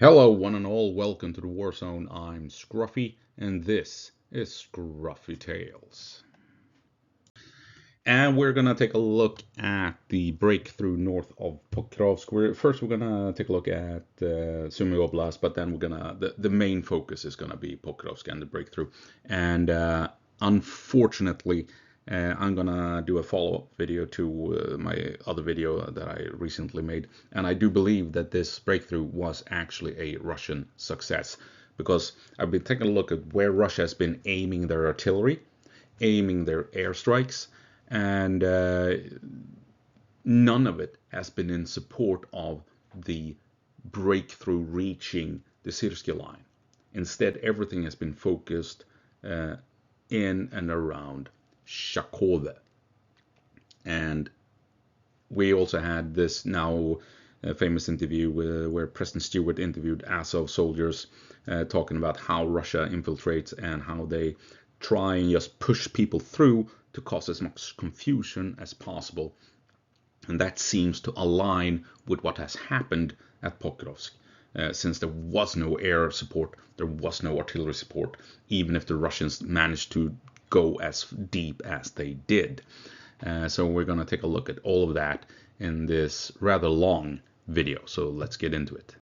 Hello, one and all. Welcome to the War Zone. I'm Scruffy, and this is Scruffy Tales. And we're gonna take a look at the breakthrough north of Pokrovsk. We're gonna take a look at Sumy Oblast, but then the main focus is gonna be Pokrovsk and the breakthrough. And unfortunately, I'm gonna do a follow-up video to my other video that I recently made, and I do believe that this breakthrough was actually a Russian success because I've been taking a look at where Russia has been aiming their artillery, aiming their airstrikes, and none of it has been in support of the breakthrough reaching the Syrski line. Instead, everything has been focused in and around Shakove. And we also had this now famous interview where President Stewart interviewed Azov soldiers talking about how Russia infiltrates and how they try and just push people through to cause as much confusion as possible. And that seems to align with what has happened at Pokrovsk. Since there was no air support, there was no artillery support, even if the Russians managed to go as deep as they did. So we're going to take a look at all of that in this rather long video. So let's get into it.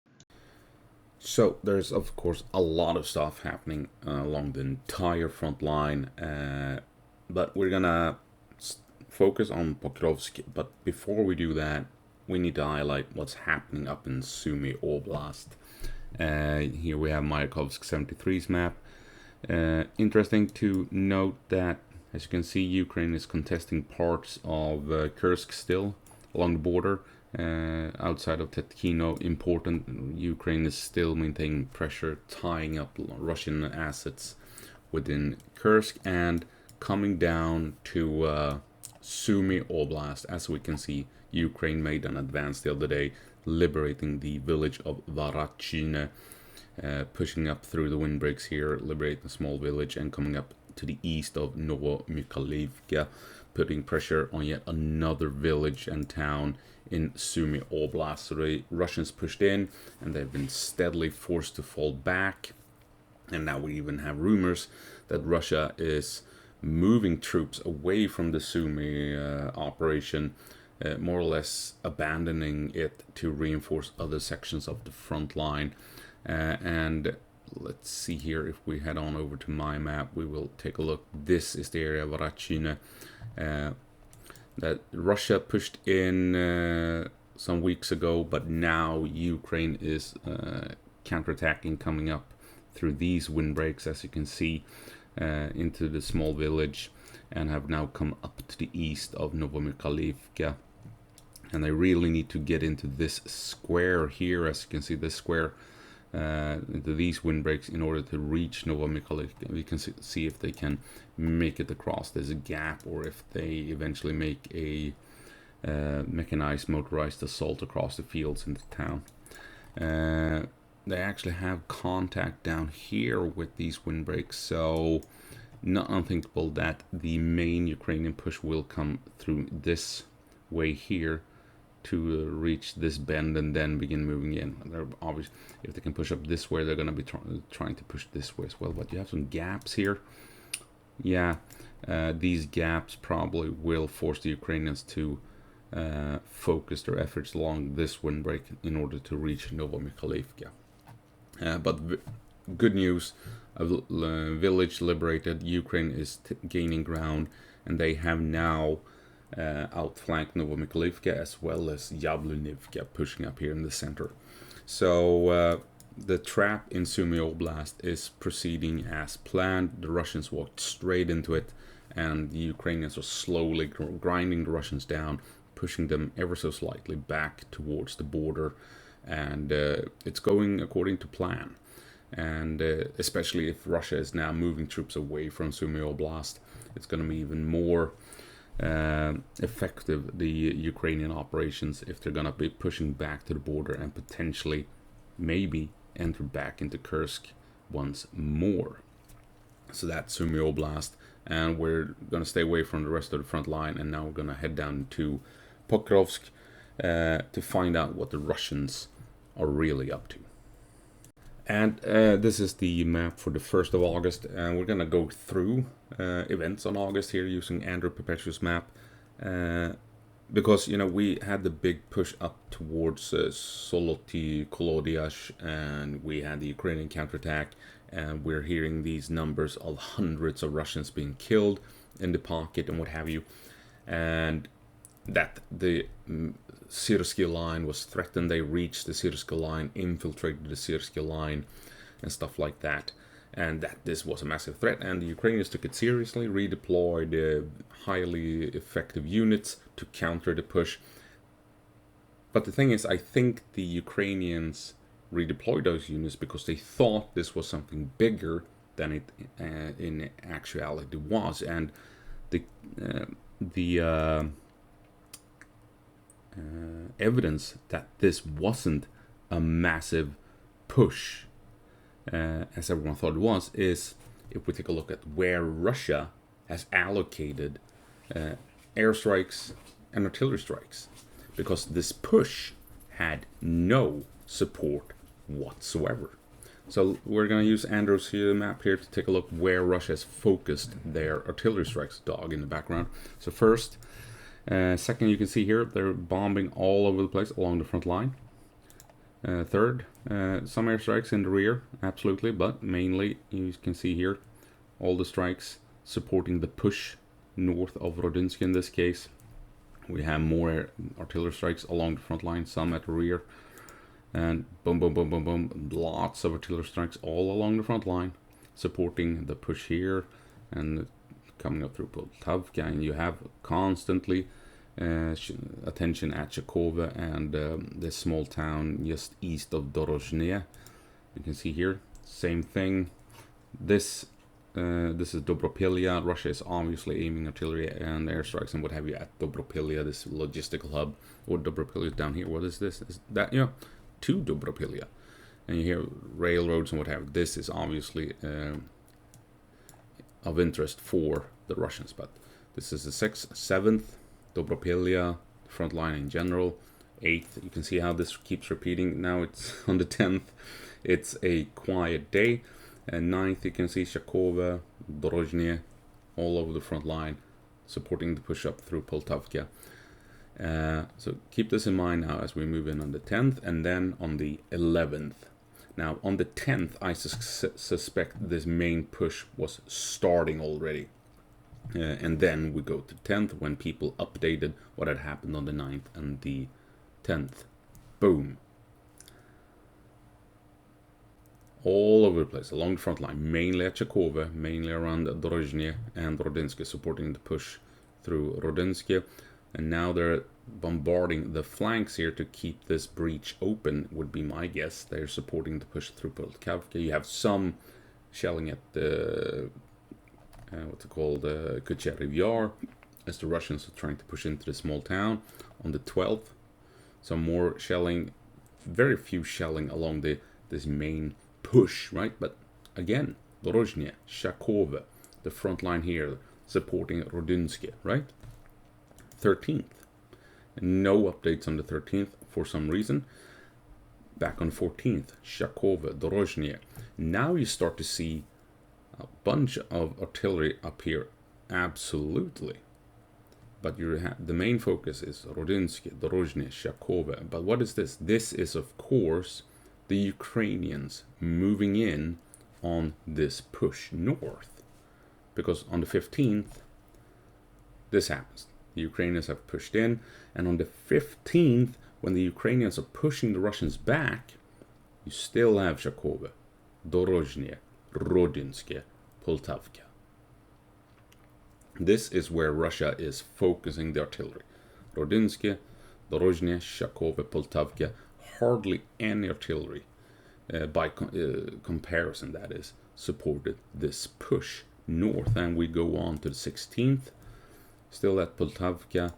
So there's of course a lot of stuff happening along the entire front line, but we're gonna focus on Pokrovsk. But before we do that, we need to highlight what's happening up in Sumy Oblast. Here we have Mayakovsk 73's map. Interesting to note that, as you can see, Ukraine is contesting parts of Kursk still along the border. Outside of Tetkino, important, Ukraine is still maintaining pressure, tying up Russian assets within Kursk and coming down to Sumy Oblast. As we can see, Ukraine made an advance the other day, liberating the village of Varachine, pushing up through the windbreaks here, liberating a small village, and coming up to the east of Novomykhailivka, putting pressure on yet another village and town in Sumy Oblast. So the Russians pushed in, and they've been steadily forced to fall back. And now we even have rumors that Russia is moving troops away from the Sumy operation, more or less abandoning it to reinforce other sections of the front line. And let's see here, if we head on over to my map, we will take a look. This is the area of Varachine that Russia pushed in some weeks ago, but now Ukraine is counterattacking, coming up through these windbreaks, as you can see, into the small village, and have now come up to the east of Novomykhailivka. And they really need to get into this square here, as you can see, this square, into these windbreaks in order to reach Novomykhailivka. We can see if they can make it across. There's a gap, or if they eventually make a mechanized motorized assault across the fields into town. They actually have contact down here with these windbreaks, so not unthinkable that the main Ukrainian push will come through this way here to reach this bend and then begin moving in. They're obviously, if they can push up this way, they're going to be trying to push this way as well. But you have some gaps here. Yeah, these gaps probably will force the Ukrainians to focus their efforts along this windbreak in order to reach Novomykhailivka. But good news, a village liberated. Ukraine is gaining ground, and they have now outflanked Novomykhailivka as well as Yablonivka, pushing up here in the center. So the trap in Sumy Oblast is proceeding as planned. The Russians walked straight into it, and the Ukrainians are slowly grinding the Russians down, pushing them ever so slightly back towards the border. And it's going according to plan. And especially if Russia is now moving troops away from Sumy Oblast, it's going to be even more effective, the Ukrainian operations, if they're going to be pushing back to the border and potentially maybe enter back into Kursk once more. So that's Sumy Oblast, and we're going to stay away from the rest of the front line, and now we're going to head down to Pokrovsk to find out what the Russians are really up to. And this is the map for the 1st of August, and we're gonna go through events on August here using Andrew Perpetuous map, because we had the big push up towards Soloti, Kolodiash, and we had the Ukrainian counterattack, and we're hearing these numbers of hundreds of Russians being killed in the pocket and what have you, and that the Syrsky line was threatened. They reached the Syrsky line, infiltrated the Syrsky line, and stuff like that. And that this was a massive threat, and the Ukrainians took it seriously, redeployed highly effective units to counter the push. But the thing is, I think the Ukrainians redeployed those units because they thought this was something bigger than it in actuality was, and the evidence that this wasn't a massive push, as everyone thought it was, is if we take a look at where Russia has allocated airstrikes and artillery strikes, because this push had no support whatsoever. So we're going to use Andrew's map here to take a look where Russia has focused their artillery strikes. Dog in the background. So first, second, you can see here they're bombing all over the place along the front line. Third, some airstrikes in the rear, absolutely, but mainly you can see here all the strikes supporting the push north of Rodinsky in this case. We have more artillery strikes along the front line, some at the rear, and boom, boom, boom, boom, boom, lots of artillery strikes all along the front line supporting the push here and coming up through Poltavka, and you have constantly attention at Shakove and this small town just east of Dorozhny. You can see here, same thing. This is Dobropilya. Russia is obviously aiming artillery and airstrikes and what have you at Dobropilya, this logistical hub. Or Dobropilya is down here. What is this? Is that to Dobropilya? And you hear railroads and what have you. This is obviously of interest for the Russians, but this is the 6th, 7th, Dobropilya, front line in general. 8th, you can see how this keeps repeating. Now it's on the 10th, it's a quiet day. And 9th, you can see Shakove, Dorozhny, all over the front line, supporting the push up through Poltavka. So keep this in mind now as we move in on the 10th, and then on the 11th. Now on the 10th, I suspect this main push was starting already. And then we go to 10th when people updated what had happened on the 9th and the 10th. Boom. All over the place, along the front line, mainly at Shakove, mainly around Dorozhny and Rodinsky, supporting the push through Rodinsky. And now they're bombarding the flanks here to keep this breach open, would be my guess. They're supporting the push through Poltavka. You have some shelling at the what's it called, Kucherev Yar, as the Russians are trying to push into the small town. On the 12th, some more shelling, very few shelling along this main push, right? But again, Dorozhny, Shakove, the front line here, supporting Rodinsky, right? 13th, no updates on the 13th for some reason. Back on 14th, Shakove, Dorozhny. Now you start to see a bunch of artillery up here, absolutely. But the main focus is Rodinsky, Dorozhny, Shakove. But what is this? This is, of course, the Ukrainians moving in on this push north. Because on the 15th, this happens. The Ukrainians have pushed in, and on the 15th, when the Ukrainians are pushing the Russians back, you still have Shakove, Dorozhny, Rodinsky, Poltavka. This is where Russia is focusing the artillery. Rodinsky, Dorozhny, Shakove, Poltavka. Hardly any artillery, by comparison, that is, supported this push north. And we go on to the 16th, still at Poltavka,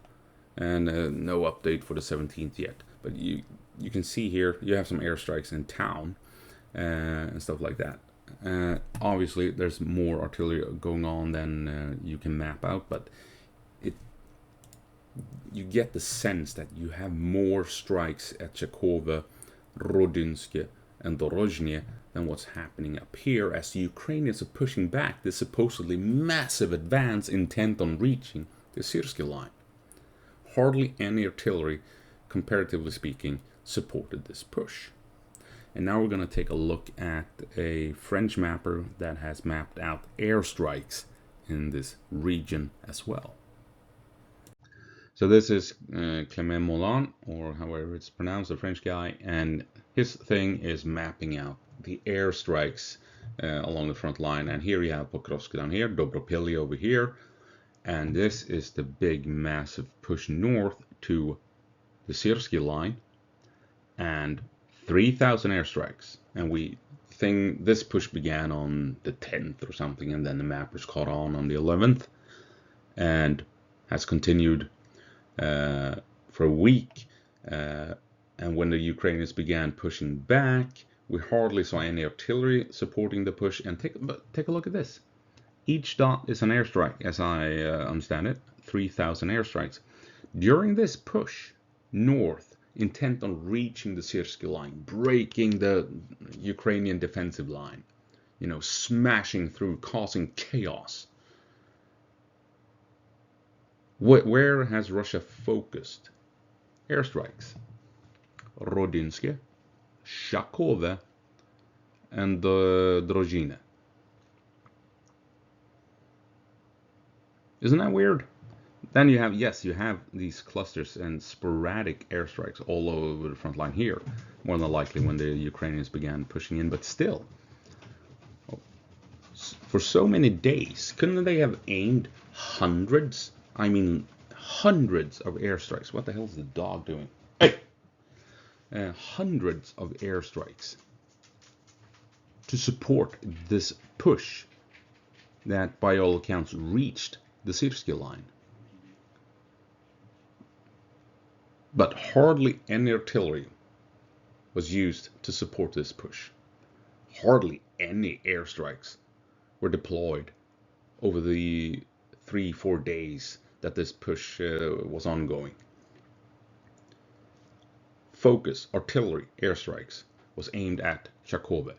and no update for the 17th yet. But you can see here, you have some airstrikes in town and stuff like that. Obviously, there's more artillery going on than you can map out, but you get the sense that you have more strikes at Shakove, Rodinsky, and Dorozhny than what's happening up here as the Ukrainians are pushing back this supposedly massive advance intent on reaching the Syrsky line. Hardly any artillery, comparatively speaking, supported this push. And now we're going to take a look at a French mapper that has mapped out airstrikes in this region as well. So this is Clément Moulin, or however it's pronounced, a French guy, and his thing is mapping out the airstrikes along the front line. And here you have Pokrovsk down here, Dobropilye over here, and this is the big massive push north to the Syrsky line, and 3,000 airstrikes. And we think this push began on the 10th or something, and then the mappers caught on the 11th, and has continued for a week. And when the Ukrainians began pushing back, we hardly saw any artillery supporting the push. And take a look at this. Each dot is an airstrike, as I understand it. 3,000 airstrikes. During this push north, intent on reaching the Syrsky line, breaking the Ukrainian defensive line, smashing through, causing chaos. Where has Russia focused airstrikes? Rodinske, Shakove, and Drozhine. Isn't that weird? Then you have these clusters and sporadic airstrikes all over the front line here, more than likely when the Ukrainians began pushing in, but still, for so many days, couldn't they have aimed hundreds of airstrikes? What the hell is the dog doing? Hey! Hundreds of airstrikes to support this push that, by all accounts, reached the Syrsky line. But hardly any artillery was used to support this push. Hardly any airstrikes were deployed over the 3-4 days that this push was ongoing. Focus artillery airstrikes was aimed at Shakove.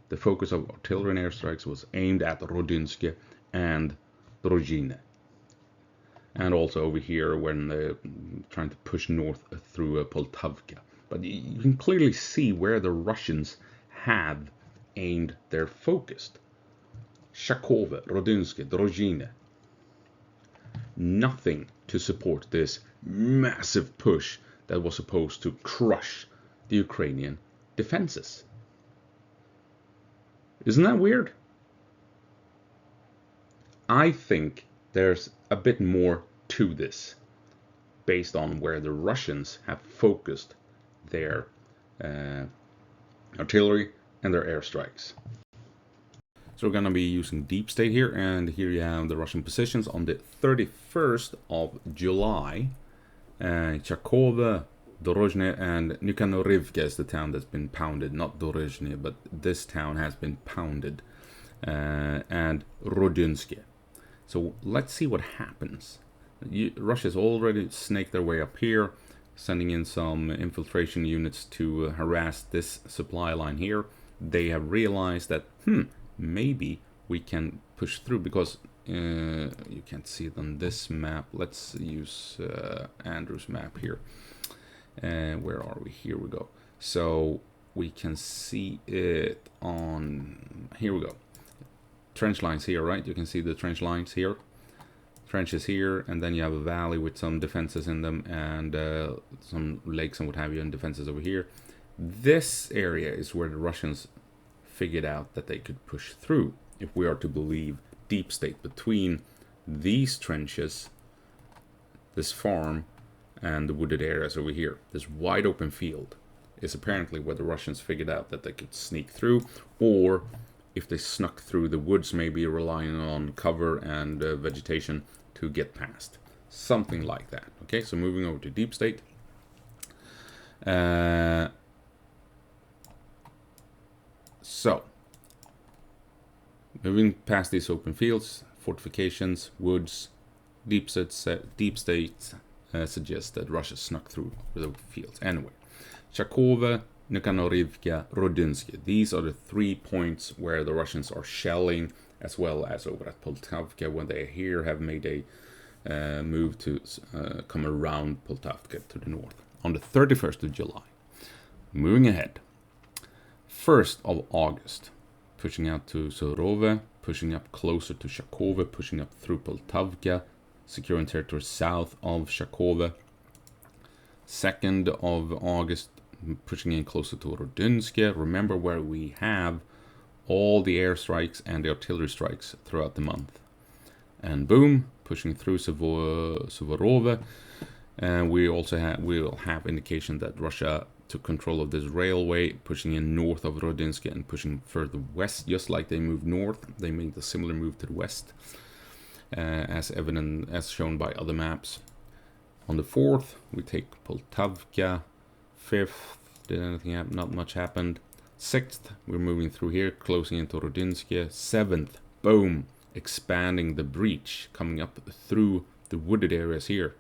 The focus of artillery and airstrikes was aimed at Rodinske and Drozhine. And also over here when they're trying to push north through Poltavka. But you can clearly see where the Russians have aimed their focus. Shakove, Rodinske, Drozhine. Nothing to support this massive push that was supposed to crush the Ukrainian defenses. Isn't that weird? I think there's a bit more to this based on where the Russians have focused their artillery and their airstrikes. So we're going to be using deep state here, and here you have the Russian positions on the 31st of July. Shakove, Dorozhne, and Nukhanorivka is the town that's been pounded, not Dorozhne, but this town has been pounded, and Rodinske. So let's see what happens. Russia's already snaked their way up here, sending in some infiltration units to harass this supply line here. They have realized that, maybe we can push through, because you can't see it on this map. Let's use Andrew's map here. Where are we? Here we go. So we can see it on, here we go. Trench lines here, right? You can see the trench lines here. Trenches here, and then you have a valley with some defenses in them, and some lakes and what have you, and defenses over here. This area is where the Russians figured out that they could push through, if we are to believe deep state. Between these trenches, this farm, and the wooded areas over here, this wide open field is apparently where the Russians figured out that they could sneak through, or if they snuck through the woods, maybe relying on cover and vegetation to get past. Something like that. Okay, so moving over to deep state. So, moving past these open fields, fortifications, woods, deep state suggests that Russia snuck through the fields. Anyway, Shakove Nikhanorivka, Rudinsky. These are the 3 points where the Russians are shelling, as well as over at Poltavka when they here have made a move to come around Poltavka to the north. On the 31st of July, moving ahead, 1st of August, pushing out to Suvorove, pushing up closer to Shakove, pushing up through Poltavka, securing territory south of Shakove. 2nd of August, pushing in closer to Rudinsky. Remember where we have all the airstrikes and the artillery strikes throughout the month. And boom, pushing through Suvorove. And we also will have indication that Russia took control of this railway, pushing in north of Rudinsky and pushing further west, just like they moved north. They made a similar move to the west, as evident as shown by other maps. On the 4th, we take Poltavka. 5th, did anything happen? Not much happened. 6th, we're moving through here, closing into Rudinsky. 7th, boom, expanding the breach, coming up through the wooded areas here.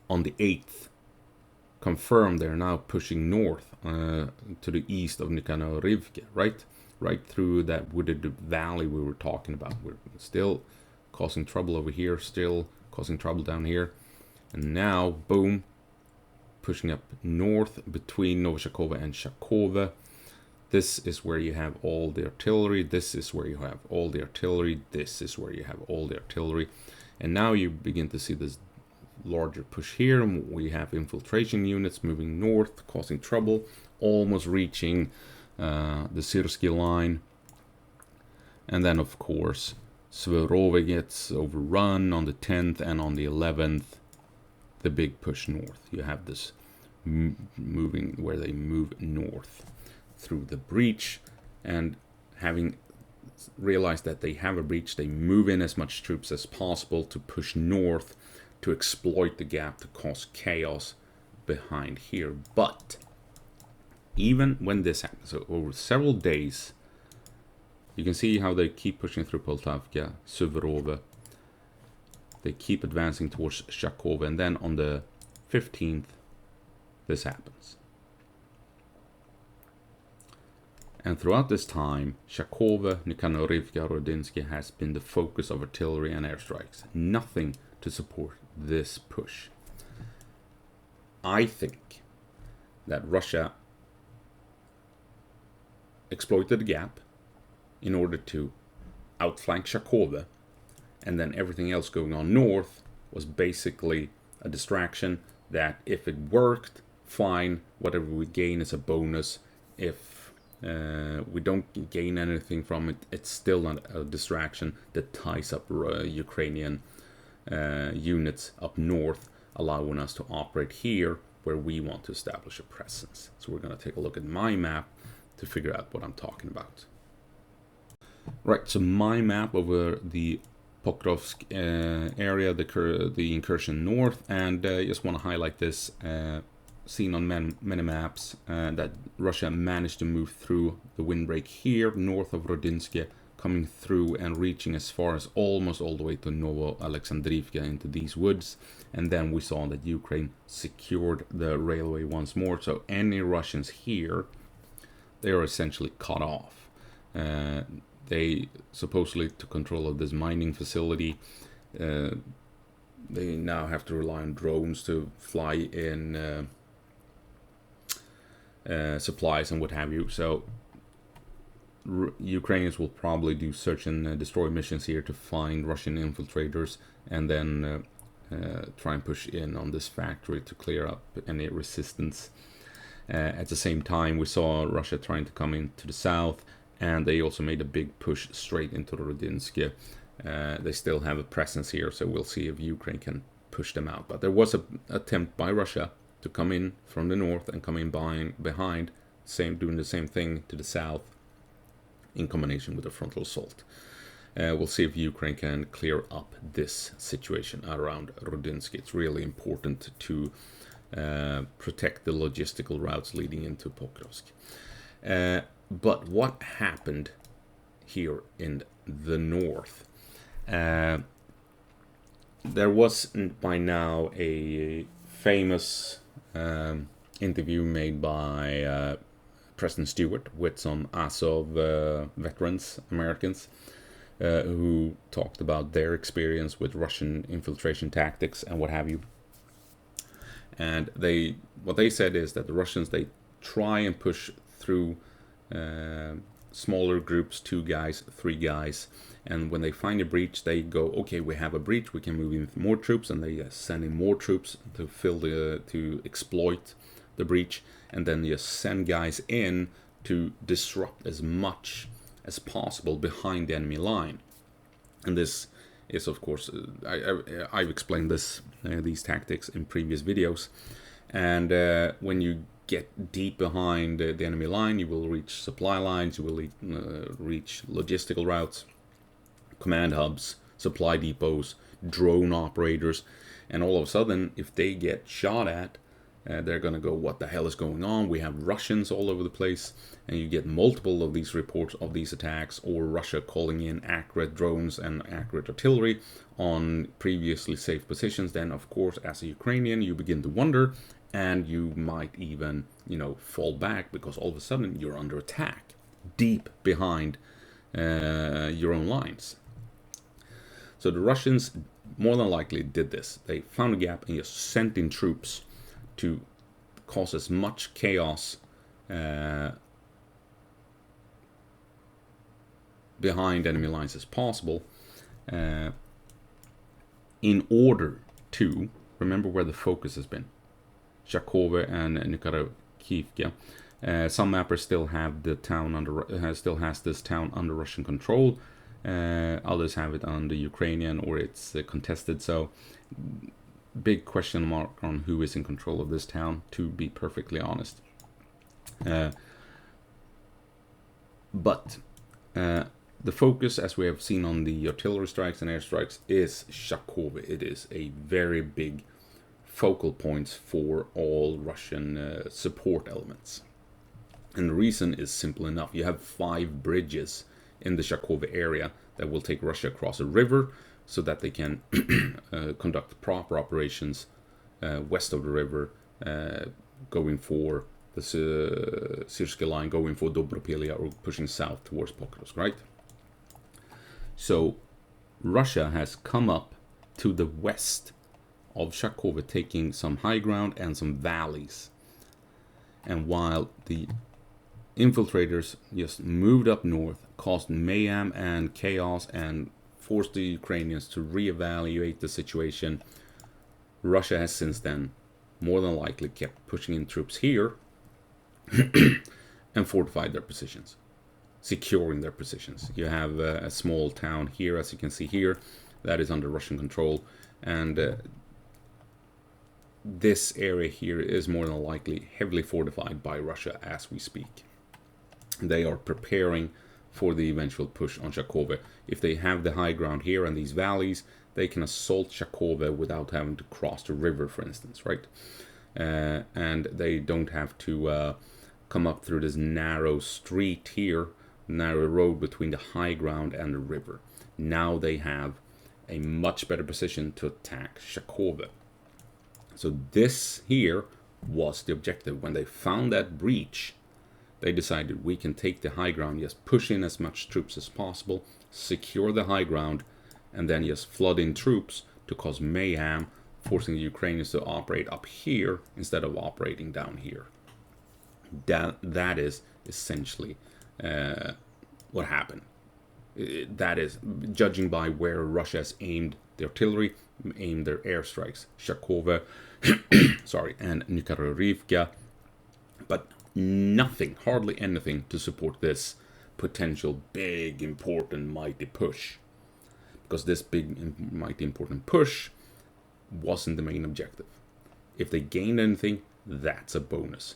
On the 8th, confirmed they're now pushing north to the east of Nikhanorivka, right through that wooded valley we were talking about. We're still causing trouble over here, still causing trouble down here. And now, boom, pushing up north between Novoshakova and Shakove. This is where you have all the artillery. This is where you have all the artillery. This is where you have all the artillery. And now you begin to see this larger push here. We have infiltration units moving north, causing trouble, almost reaching the Syrsky line. And then, of course, Suvorove gets overrun on the 10th, and on the 11th, the big push north. You have this moving where they move north through the breach, and having realized that they have a breach, they move in as much troops as possible to push north to exploit the gap to cause chaos behind here. But even when this happens, so over several days, you can see how they keep pushing through Poltavka, Suvorove. They keep advancing towards Shakove, and then on the 15th, this happens. And throughout this time, Shakove, Nikhanorivka, Rudinsky has been the focus of artillery and airstrikes. Nothing to support this push. I think that Russia exploited the gap in order to outflank Shakove, and then everything else going on north was basically a distraction that if it worked, fine, whatever we gain is a bonus. If we don't gain anything from it, it's still not a distraction that ties up Ukrainian units up north, allowing us to operate here where we want to establish a presence. So we're going to take a look at my map to figure out what I'm talking about. Right, so my map over the Pokrovsk area, the incursion north, and I just want to highlight this, seen on many maps, that Russia managed to move through the windbreak here, north of Rudinsky, coming through and reaching as far as almost all the way to Novo Alexandrivka into these woods. And then we saw that Ukraine secured the railway once more, so any Russians here, they are essentially cut off. They supposedly took control of this mining facility. They now have to rely on drones to fly in supplies and what have you. So Ukrainians will probably do search and destroy missions here to find Russian infiltrators, and then try and push in on this factory to clear up any resistance. At the same time, we saw Russia trying to come into the south, and they also made a big push straight into Rudinsky. They still have a presence here, so we'll see if Ukraine can push them out. But there was an attempt by Russia to come in from the north and come in behind, doing the same thing to the south in combination with a frontal assault. We'll see if Ukraine can clear up this situation around Rudinsky. It's really important to protect the logistical routes leading into Pokrovsk. But what happened here in the north? There was by now a famous interview made by President Stewart with some Azov veterans, Americans, who talked about their experience with Russian infiltration tactics and what have you. And what they said is that the Russians, they try and push through smaller groups, 2 guys, 3 guys, and when they find a breach, they go, okay, we have a breach, we can move in more troops, and they send in more troops to to exploit the breach, and then you send guys in to disrupt as much as possible behind the enemy line. And this is, of course, I've explained these tactics in previous videos. And when you get deep behind the enemy line, you will reach supply lines, you will reach logistical routes, command hubs, supply depots, drone operators, and all of a sudden, if they get shot at, they're going to go, what the hell is going on? We have Russians all over the place, and you get multiple of these reports of these attacks, or Russia calling in accurate drones and accurate artillery on previously safe positions. Then, of course, as a Ukrainian, you begin to wonder, and you might even, fall back, because all of a sudden you're under attack deep behind your own lines. So the Russians more than likely did this. They found a gap and just sent in troops to cause as much chaos behind enemy lines as possible, in order to remember where the focus has been. Shakove and Nikaraivka. Some mappers still have the town has this town under Russian control. Others have it under Ukrainian, or it's contested. So big question mark on who is in control of this town, to be perfectly honest. But the focus, as we have seen on the artillery strikes and airstrikes, is Shakove. It is a very big focal point for all Russian support elements. And the reason is simple enough. You have 5 bridges in the Shakove area that will take Russia across a river, so that they can conduct proper operations west of the river, going for the Syrsky line, going for Dobropelia, or pushing south towards Pokrovsk, right? So Russia has come up to the west of Shakove, taking some high ground and some valleys. And while the infiltrators just moved up north, caused mayhem and chaos, and forced the Ukrainians to reevaluate the situation, Russia has since then more than likely kept pushing in troops here and fortified their positions, securing their positions. You have a small town here, as you can see here, that is under Russian control, and this area here is more than likely heavily fortified by Russia as we speak. They are preparing for the eventual push on Shakove. If they have the high ground here and these valleys, they can assault Shakove without having to cross the river, for instance, right? And they don't have to come up through this narrow street here, narrow road between the high ground and the river. Now they have a much better position to attack Shakove. So this here was the objective. When they found that breach, they decided, we can take the high ground, just push in as much troops as possible, secure the high ground, and then just flood in troops to cause mayhem, forcing the Ukrainians to operate up here instead of operating down here. That is essentially what happened. That is, judging by where Russia has aimed the artillery, aimed their airstrikes, Shakove, and Nikaraivka, but nothing, hardly anything to support this potential big, important, mighty push. Because this big, mighty, important push wasn't the main objective. If they gained anything, that's a bonus.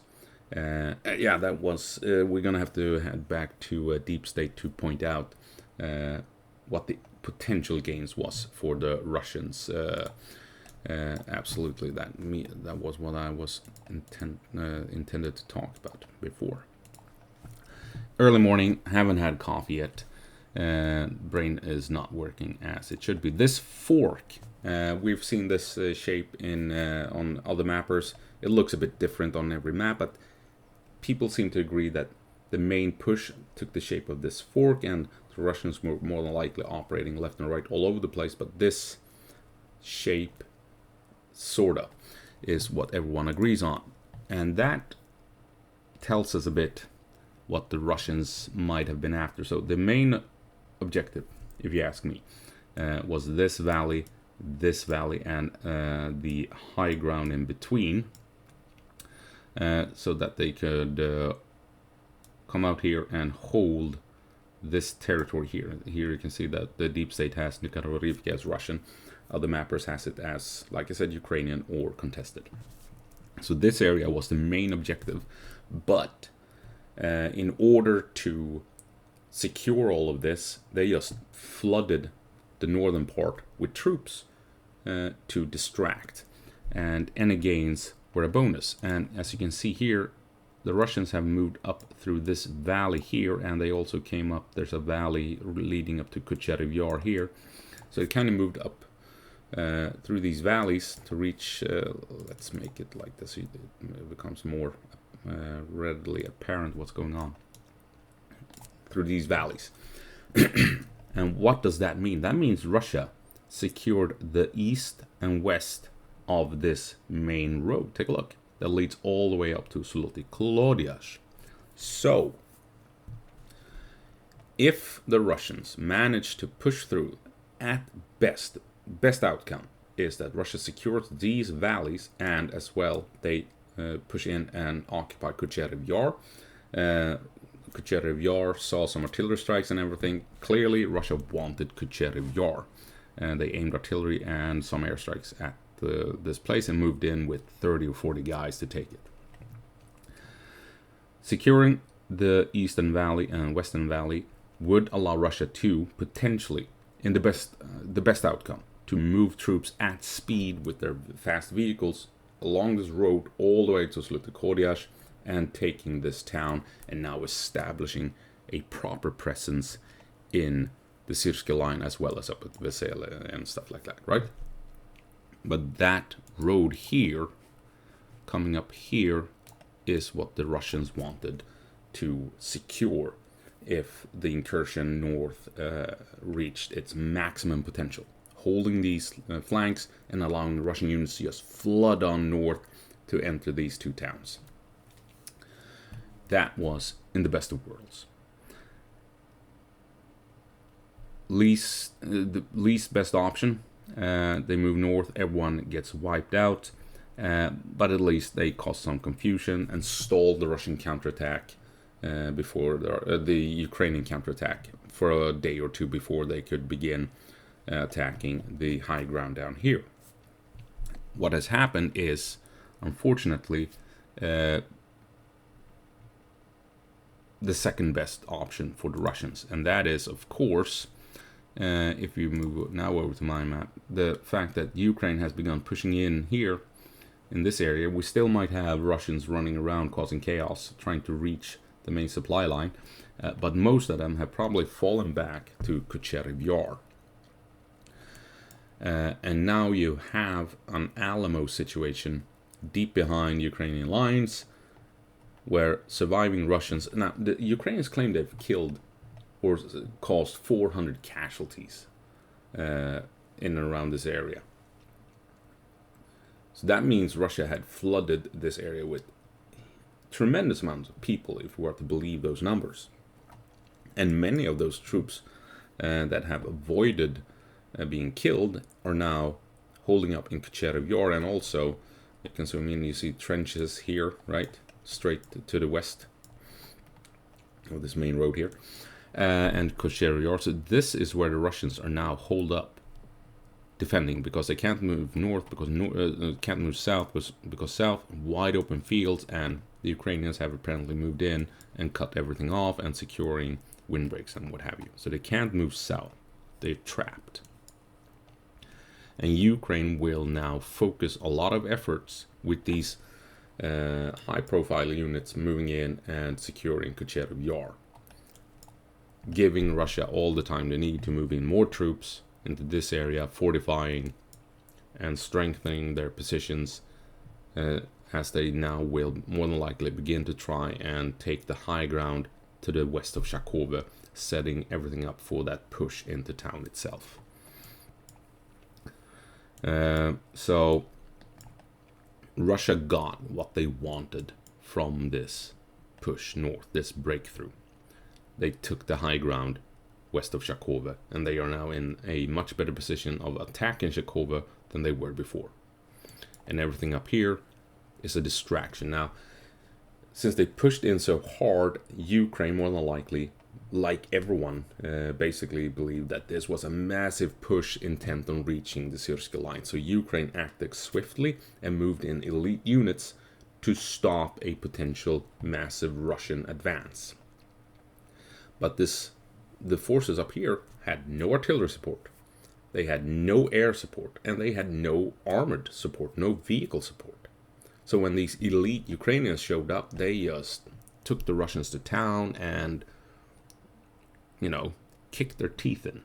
Yeah, that was, we're going to have to head back to Deep State to point out what the potential gains was for the Russians. Absolutely, that was what I was intended to talk about before. Early morning, haven't had coffee yet. Brain is not working as it should be. This fork, we've seen this shape in on other mappers. It looks a bit different on every map, but people seem to agree that the main push took the shape of this fork, and the Russians were more than likely operating left and right all over the place, but this shape, sorta, is what everyone agrees on. And that tells us a bit what the Russians might have been after. So the main objective, if you ask me, was this valley, and the high ground in between, so that they could come out here and hold this territory here. Here you can see that the deep state has Nikaraivka as Russian. Other mappers has it as, like I said, Ukrainian or contested. So this area was the main objective, but in order to secure all of this, they just flooded the northern part with troops to distract, and any gains were a bonus. And as you can see here, the Russians have moved up through this valley here, and they also came up, there's a valley leading up to Kucherev Yar here, so it kind of moved up through these valleys to reach, let's make it like this, it becomes more readily apparent what's going on, through these valleys. And what does that mean? That means Russia secured the east and west of this main road. Take a look. That leads all the way up to Zloty Kolodias. So, if the Russians manage to push through, at best outcome is that Russia secures these valleys, and as well they push in and occupy Kucherev Yar. Kucherev Yar saw some artillery strikes and everything. Clearly, Russia wanted Kucherev Yar, and they aimed artillery and some airstrikes at this place and moved in with 30 or 40 guys to take it. Securing the Eastern Valley and Western Valley would allow Russia to potentially, in the best outcome, to move troops at speed with their fast vehicles along this road all the way to Zloty Kolodias and taking this town, and now establishing a proper presence in the Syrsky line as well as up at Vesele and stuff like that, right? But that road here, coming up here, is what the Russians wanted to secure if the incursion north reached its maximum potential. Holding these flanks and allowing the Russian units to just flood on north to enter these two towns. That was in the best of worlds. The least best option. They move north, everyone gets wiped out, but at least they caused some confusion and stalled the Russian counterattack before the Ukrainian counterattack for a day or two before they could begin attacking the high ground down here. What has happened is, unfortunately, the second best option for the Russians, and that is, of course, if you move now over to my map, the fact that Ukraine has begun pushing in here in this area. We still might have Russians running around causing chaos, trying to reach the main supply line, but most of them have probably fallen back to Kucherev Yar. And now you have an Alamo situation deep behind Ukrainian lines, where surviving Russians... Now, the Ukrainians claim they've killed or caused 400 casualties in and around this area. So that means Russia had flooded this area with tremendous amounts of people, if we were to believe those numbers. And many of those troops that have avoided being killed are now holding up in Kucherev Yar, and also you can zoom in, you see trenches here, right, straight to the west of this main road here, and Kucherev Yar. So this is where the Russians are now holed up, defending, because they can't move north, because can't move south, because south wide open fields, and the Ukrainians have apparently moved in and cut everything off and securing windbreaks and what have you. So they can't move south. They're trapped. And Ukraine will now focus a lot of efforts with these high-profile units moving in and securing Kucherev Yar, giving Russia all the time they need to move in more troops into this area, fortifying and strengthening their positions as they now will more than likely begin to try and take the high ground to the west of Shakove, setting everything up for that push into town itself. So Russia got what they wanted from this push north, this breakthrough. They took the high ground west of Shakove, and they are now in a much better position of attacking Shakove than they were before. And everything up here is a distraction. Now, since they pushed in so hard, Ukraine more than likely, like everyone, basically believed that this was a massive push intent on reaching the Syrsky line. So Ukraine acted swiftly and moved in elite units to stop a potential massive Russian advance. But the forces up here had no artillery support, they had no air support, and they had no armored support, no vehicle support. So when these elite Ukrainians showed up, they just took the Russians to town and, kicked their teeth in.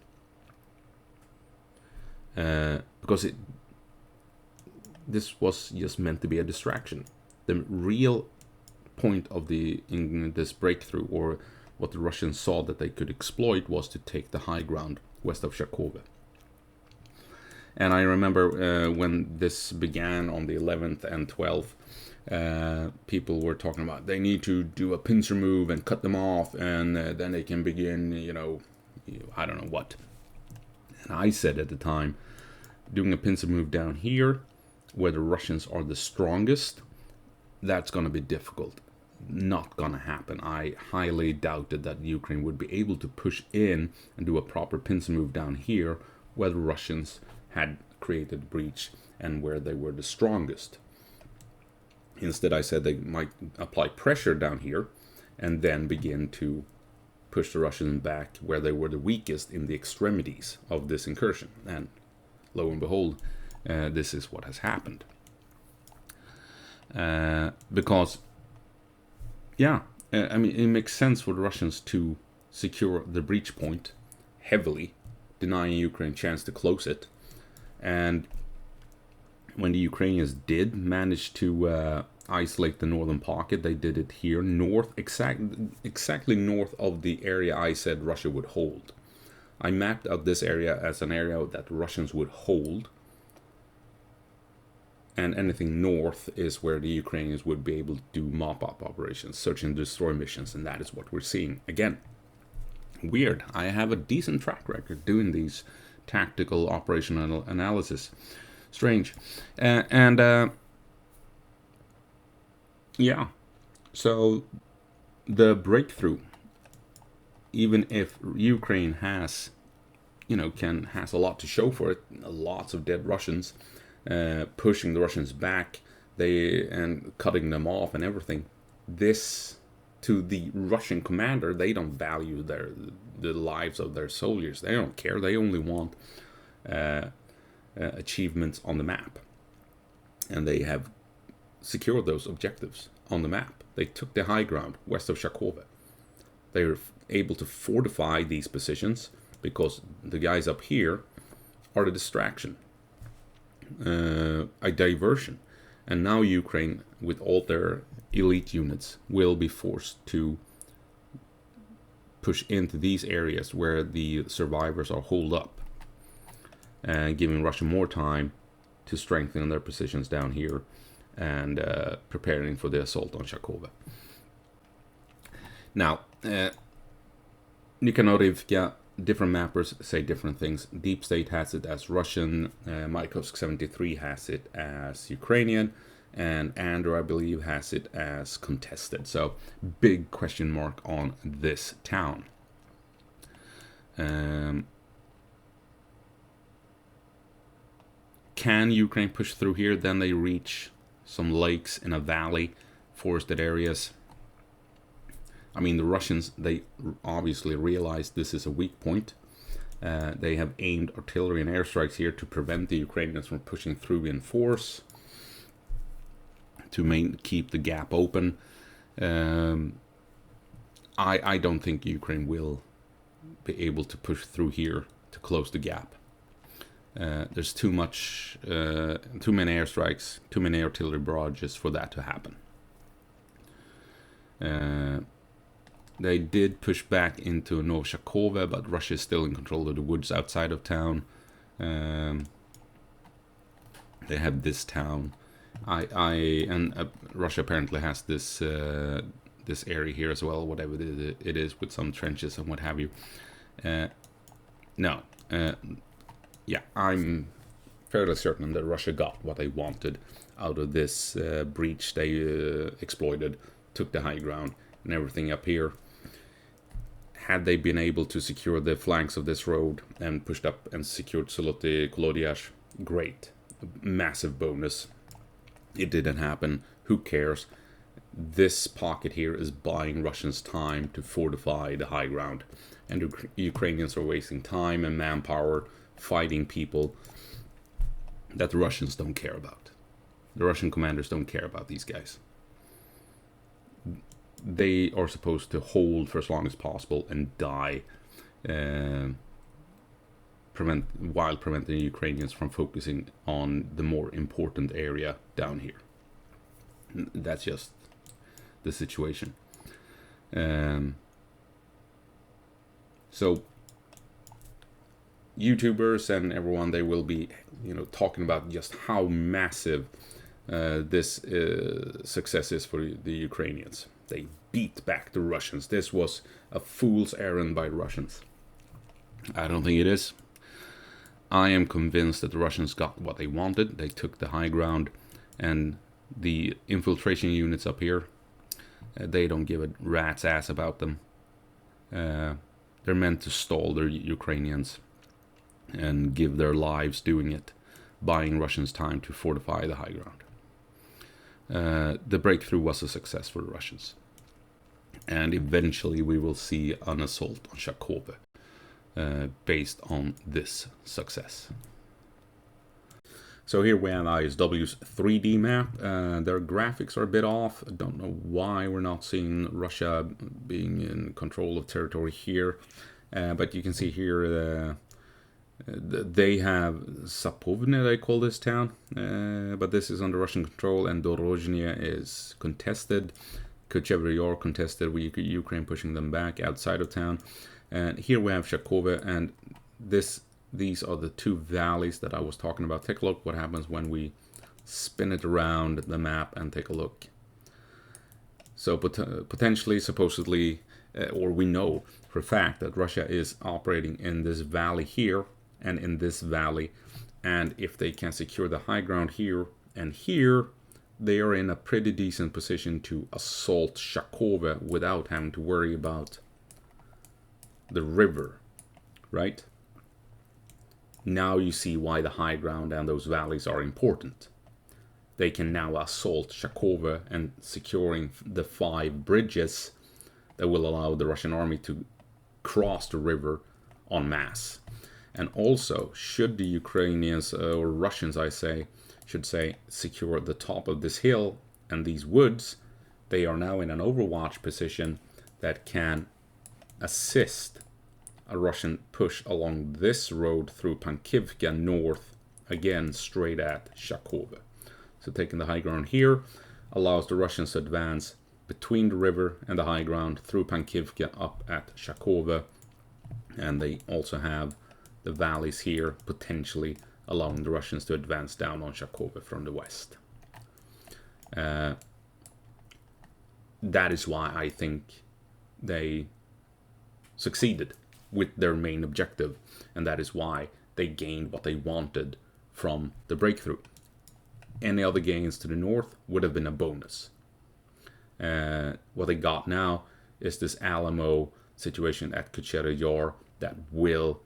Because this was just meant to be a distraction. The real point of this breakthrough, or what the Russians saw that they could exploit, was to take the high ground west of Shakove. And I remember when this began on the 11th and 12th, people were talking about they need to do a pincer move and cut them off, and then they can begin, I don't know what. And I said at the time, doing a pincer move down here, where the Russians are the strongest, that's going to be difficult. Not going to happen. I highly doubted that Ukraine would be able to push in and do a proper pincer move down here, where the Russians had created a breach and where they were the strongest. Instead, I said they might apply pressure down here and then begin to push the Russians back where they were the weakest in the extremities of this incursion. And lo and behold, this is what has happened. Because, it makes sense for the Russians to secure the breach point heavily, denying Ukraine a chance to close it. And when the Ukrainians did manage to isolate the northern pocket, they did it here, exactly north of the area I said Russia would hold. I mapped out this area as an area that the Russians would hold, and anything north is where the Ukrainians would be able to do mop-up operations, search and destroy missions, and that is what we're seeing. Again, weird. I have a decent track record doing these tactical operational analysis. Strange. So the breakthrough, even if Ukraine has a lot to show for it, lots of dead Russians, pushing the Russians back, and cutting them off and everything, this, to the Russian commander, they don't value the lives of their soldiers. They don't care. They only want achievements on the map, and they have secured those objectives on the map. They took the high ground west of Shakove. They were able to fortify these positions because the guys up here are the distraction, a diversion. And now Ukraine, with all their elite units, will be forced to push into these areas where the survivors are holed up, and giving Russia more time to strengthen their positions down here and preparing for the assault on Shakove. Now, Nikanorovka, different mappers say different things. Deep State has it as Russian, Mykovsk 73 has it as Ukrainian, and Andrew, I believe, has it as contested. So, big question mark on this town. Can Ukraine push through here? Then they reach some lakes in a valley, forested areas. I mean, the Russians, they obviously realize this is a weak point. They have aimed artillery and airstrikes here to prevent the Ukrainians from pushing through in force, to keep the gap open. I don't think Ukraine will be able to push through here to close the gap. There's too many airstrikes, too many artillery barrages for that to happen. They did push back into Shakove, but Russia is still in control of the woods outside of town. They have this town. Russia apparently has this this area here as well, whatever it is, with some trenches and what have you. Yeah, I'm fairly certain that Russia got what they wanted out of this breach they exploited, took the high ground and everything up here. Had they been able to secure the flanks of this road and pushed up and secured Soloty Kolodiash, great. Massive bonus. It didn't happen. Who cares? This pocket here is buying Russians time to fortify the high ground. And the Ukrainians are wasting time and manpower fighting people that the Russians don't care about. The Russian commanders don't care about these guys. They are supposed to hold for as long as possible and die, while preventing the Ukrainians from focusing on the more important area down here. That's just the situation. So YouTubers and everyone, they will be, talking about just how massive this success is for the Ukrainians. They beat back the Russians. This was a fool's errand by Russians. I don't think it is. I am convinced that the Russians got what they wanted. They took the high ground, and the infiltration units up here, they don't give a rat's ass about them. They're meant to stall the Ukrainians and give their lives doing it, buying Russians time to fortify the high ground. The breakthrough was a success for the Russians. And eventually we will see an assault on Shakove based on this success. So here we have ISW's 3D map. Their graphics are a bit off. I don't know why we're not seeing Russia being in control of territory here. But you can see here they have Zapovne, they call this town. But this is under Russian control, and Dorozhny is contested. Kuchever Yar contested, with Ukraine pushing them back outside of town. And here we have Shakove, and these are the two valleys that I was talking about. Take a look what happens when we spin it around the map and take a look. So potentially, supposedly, or we know for a fact that Russia is operating in this valley here and in this valley. And if they can secure the high ground here and here, they are in a pretty decent position to assault Shakove without having to worry about the river, right? Now you see why the high ground and those valleys are important. They can now assault Shakove and securing the 5 bridges that will allow the Russian army to cross the river en masse. And also, should the Ukrainians, or Russians should say, secure the top of this hill and these woods, they are now in an overwatch position that can assist a Russian push along this road through Pankivka north, again straight at Shakove. So taking the high ground here allows the Russians to advance between the river and the high ground through Pankivka up at Shakove. And they also have the valleys here, potentially allowing the Russians to advance down on Shakove from the west. That is why I think they succeeded with their main objective, and that is why they gained what they wanted from the breakthrough. Any other gains to the north would have been a bonus. What they got now is this Alamo situation at Kuchever Yar that will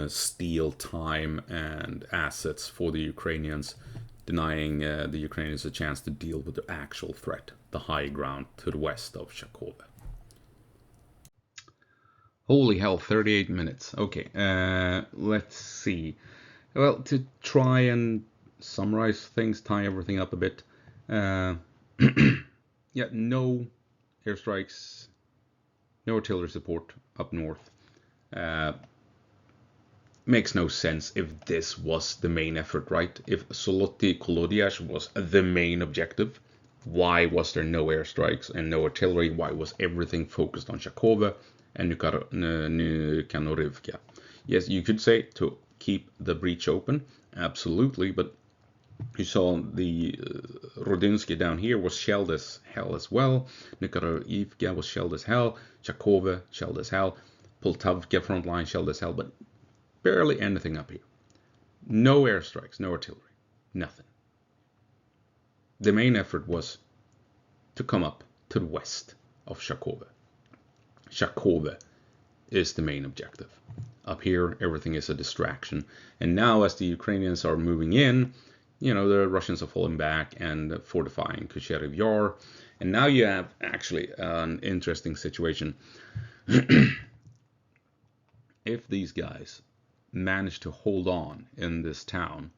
steal time and assets for the Ukrainians, denying the Ukrainians a chance to deal with the actual threat, the high ground to the west of Shakove. Holy hell, 38 minutes. Okay, let's see. Well, to try and summarize things, tie everything up a bit. Yeah, no airstrikes, no artillery support up north. makes no sense if this was the main effort, right? If Soloti Kolodiash was the main objective, why was there no airstrikes and no artillery? Why was everything focused on Shakove and Nikanorivka? Yes, you could say to keep the breach open, absolutely, but you saw the Rodinsky down here was shelled as hell as well. Nikanorivka was shelled as hell. Shakove shelled as hell. Poltavka front line shelled as hell, but barely anything up here. No airstrikes, no artillery, nothing. The main effort was to come up to the west of Shakove. Shakove is the main objective. Up here, everything is a distraction. And now, as the Ukrainians are moving in, the Russians are falling back and fortifying Kusherev Yar. And now you have actually an interesting situation. If these guys manage to hold on in this town,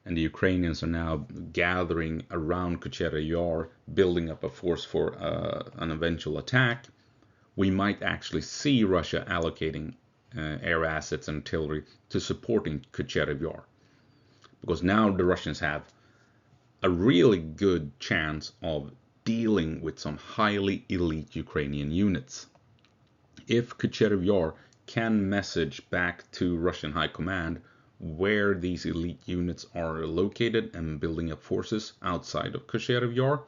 and the Ukrainians are now gathering around Kusherev Yar, building up a force for an eventual attack, we might actually see Russia allocating air assets and artillery to supporting Kusherev Yar. Because now the Russians have a really good chance of dealing with some highly elite Ukrainian units. If Kusherev Yar can message back to Russian High Command where these elite units are located and building up forces outside of Kusherev Yar,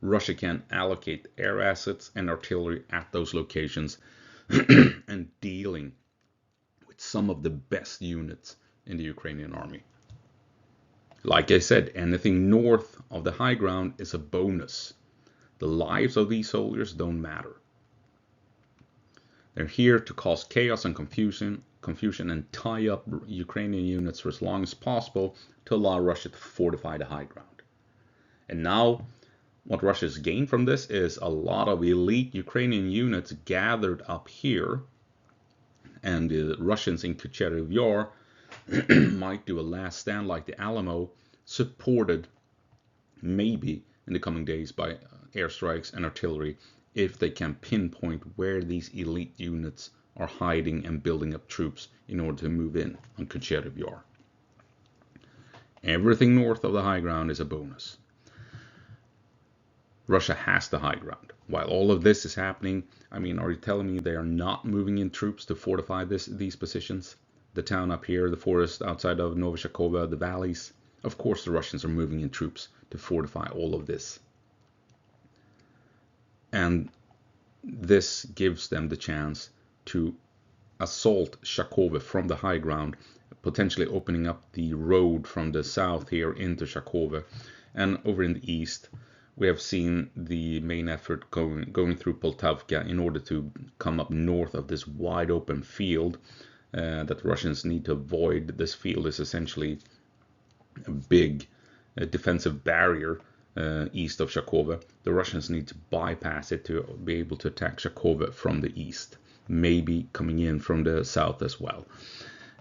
Russia can allocate air assets and artillery at those locations and dealing with some of the best units in the Ukrainian army. Like I said, anything north of the high ground is a bonus. The lives of these soldiers don't matter. They're here to cause chaos and confusion and tie up Ukrainian units for as long as possible to allow Russia to fortify the high ground. And now, what Russia's gained from this is a lot of elite Ukrainian units gathered up here, and the Russians in Kusherev Yar might do a last stand like the Alamo, supported maybe in the coming days by airstrikes and artillery, if they can pinpoint where these elite units are hiding and building up troops in order to move in on Kusherev Yar. Everything north of the high ground is a bonus. Russia has the high ground. While all of this is happening, are you telling me they are not moving in troops to fortify these positions? The town up here, the forest outside of Novoshakova, the valleys. Of course the Russians are moving in troops to fortify all of this. And this gives them the chance to assault Shakove from the high ground, potentially opening up the road from the south here into Shakove. And over in the east, we have seen the main effort going through Poltavka in order to come up north of this wide open field that the Russians need to avoid. This field is essentially a big defensive barrier east of Shakove. The Russians need to bypass it to be able to attack Shakove from the east, maybe coming in from the south as well,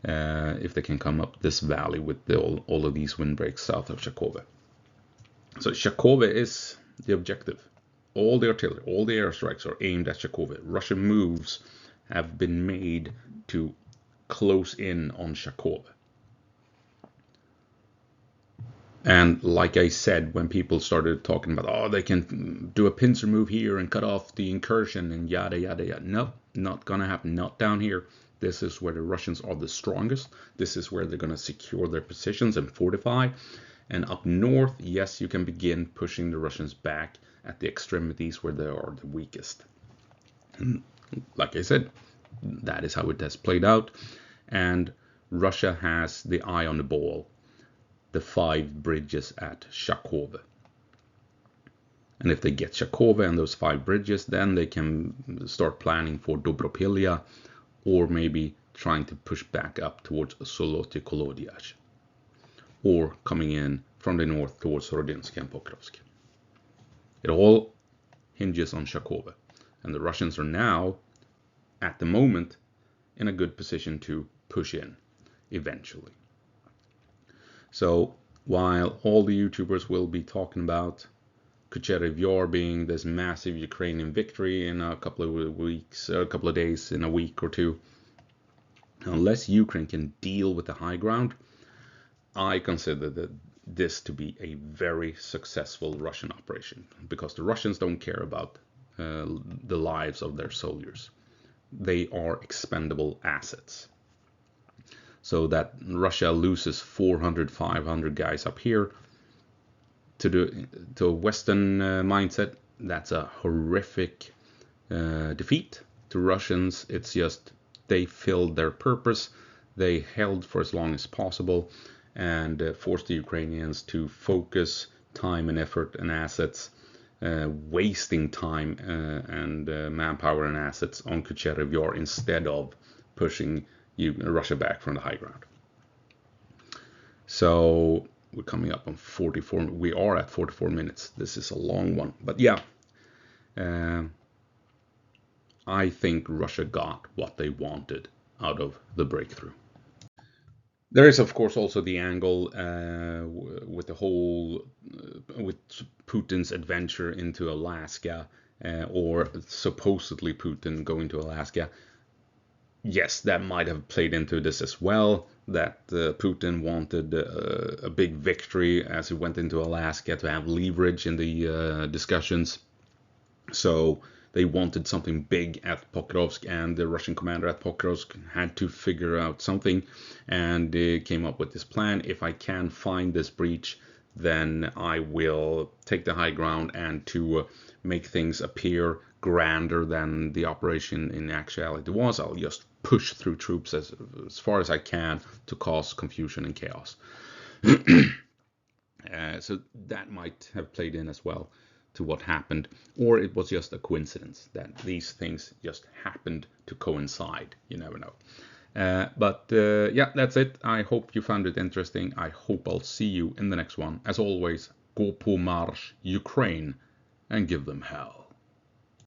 if they can come up this valley with all of these windbreaks south of Shakove. So Shakove is the objective. All the artillery, all the airstrikes are aimed at Shakove. Russian moves have been made to close in on Shakove. And like I said, when people started talking about, they can do a pincer move here and cut off the incursion and yada, yada, yada. No, not going to happen. Not down here. This is where the Russians are the strongest. This is where they're going to secure their positions and fortify. And up north, yes, you can begin pushing the Russians back at the extremities where they are the weakest. And like I said, that is how it has played out. And Russia has the eye on the ball. The 5 bridges at Shakove. And if they get Shakove and those 5 bridges, then they can start planning for Dobropilya, or maybe trying to push back up towards Soloti Kolodiach, or coming in from the north towards Rodinsky and Pokrovsk. It all hinges on Shakove, and the Russians are now, at the moment, in a good position to push in eventually. So while all the YouTubers will be talking about Kusherev Yar being this massive Ukrainian victory in a couple of weeks, a couple of days, in a week or two, Unless Ukraine can deal with the high ground, I consider this to be a very successful Russian operation, because the Russians don't care about the lives of their soldiers. They are expendable assets. So that Russia loses 400, 500 guys up here to a Western mindset, that's a horrific defeat. To Russians, it's just they filled their purpose. They held for as long as possible and forced the Ukrainians to focus time and effort and assets, wasting time and manpower and assets on Kucherev Yar instead of pushing Russia back from the high ground. So we're coming up on 44. We are at 44 minutes. This is a long one, but yeah, I think Russia got what they wanted out of the breakthrough. There is, of course, also the angle with the whole with Putin's adventure into Alaska, or supposedly Putin going to Alaska. Yes, that might have played into this as well, that Putin wanted a big victory as he went into Alaska to have leverage in the discussions. So they wanted something big at Pokrovsk, and the Russian commander at Pokrovsk had to figure out something, and came up with this plan. If I can find this breach, then I will take the high ground, and to make things appear grander than the operation in actuality was, I'll just push through troops as far as I can to cause confusion and chaos. So that might have played in as well to what happened, or it was just a coincidence that these things just happened to coincide. You never know. But yeah, that's it. I hope you found it interesting. I hope I'll see you in the next one. As always, go på marsch, Ukraine, and give them hell.